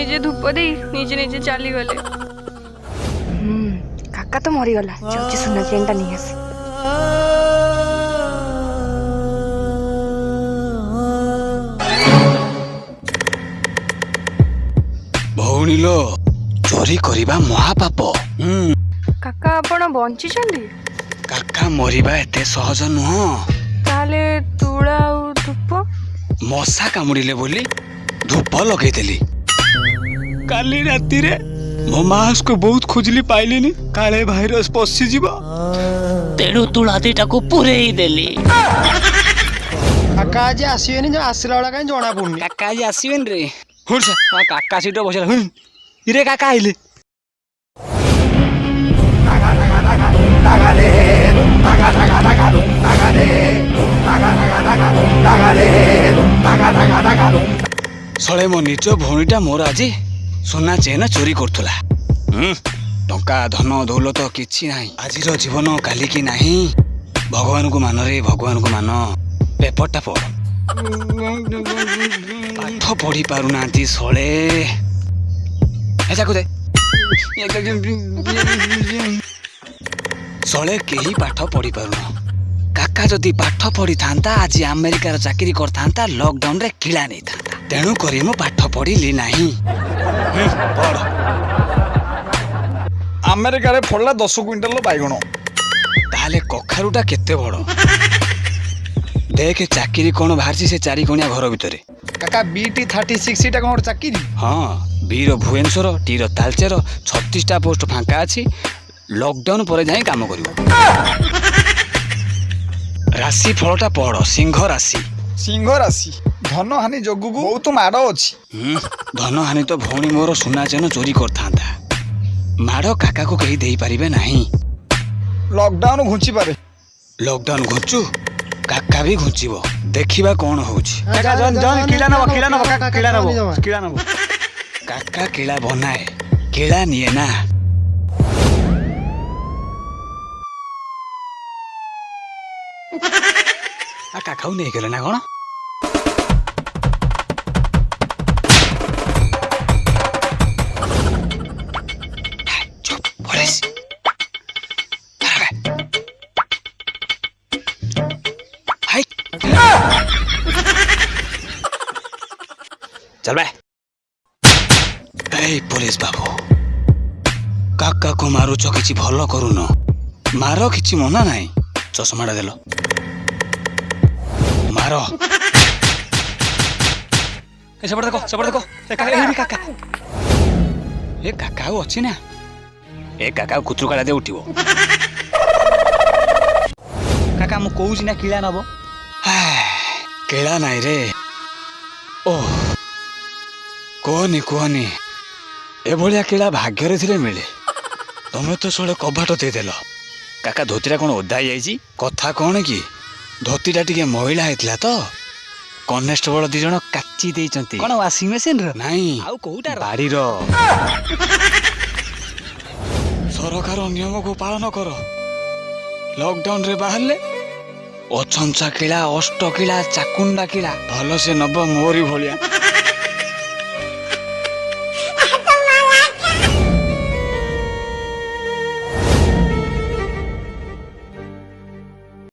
निजे धूप दे निजे निजे चली गले। काका तो मरीगला जाऊँगी सुना चेनटा नहीं आस। भौणी लो चोरी करिबा महापाप। काका आपण बंची काका मरिबा एते सहज नुह। ताले तुड़ा और धूप मशा कामुड़िले बोली धूप लगेदेली। काली राती रे मो मास को बहुत खोजली पाइलिनी काले भाईरस पसी जीव तेणु तुला दीटा को पूरे ही देली। काका आज आसबेनि जो आसला वाला कहीं जना पड़नी। काका आज आसीबेन रे। हुर्स काका सीट बसला इरे काका आइले। सळे मो निज भौणीटा मोर आज सोना चेन चोरी करथुला। टंका धन दौलत किछि नाही आजिर जीवन काली की नाही। भगवान को मान रे भगवान को मान। पेपरटा पढ़ पाठ पढ़ी पारु नांती सळे एजाको दे सळे केही पाठ पढ़ी पारुन। काका जदि पाठ पढ़ी थांता आज अमेरिकार चाकरी करथांता लॉकडाउन रे किला नहीं थांता तेणु करी मो पाठ पढ़िली नाही। पढ़ अमेरिका रे फड़ला 10 क्विंटल बैगण ताले कखारुटा केते बड़ देख चाकरी कौन बाहर से 4 कोणिया घर भितर। काका बीटी 36 टा कौन चाकरी। हाँ बीर भुवनेश्वर टीर तालचेर 36टा पोस्ट फांका अच्छी लॉकडाउन पर जाए काम करिवो। राशि फलटा पढ़ सिंह राशि। सिंह राशि धन हानि जोगु को बहुत माड़ अछि। धन हानि तो भौणी मोर सुना चेन चोरी करथांता माड़ काका को कही देई परिबे नाही। लॉकडाउन घुंची पारे। लॉकडाउन घुंचू काका भी घुंचीबो देखिबा कोन होउची। काका जन जन किला नब काका किला नब काका किला बनाए किला निए ना। आ काका नहीं गले ना कौन। चुप पुलिस चल बे। पुलिस बाबू काका को मारुच किछि भल करून मार किछि मना नाही। चश्माटा देल मार सेपट देखो काका ए काका अच्छी ना ए काका कुतुर काला दे उठिबो। काका मु कहूँ ना किला नब केला नाई रे। ओह कहनी कहनी एभलिया केला भाग्य थे मिले तुम तो सड़े कबाट देदेल। काका धोतीटा कौन ओदा जाइए कथा कौन कि धोतीटा टिके महिला होता तो कनेस्टेबल 2 जन काची देइचंती। कौन वाशिंग मशीन रो नहीं आउ कोउटा बाड़ी रो। सरकार नियम को पालन कर लॉकडाउन रे बाहरले अछंचा किला अष्ट किला चाकुंडा किला भल से नब मोरी भलिया।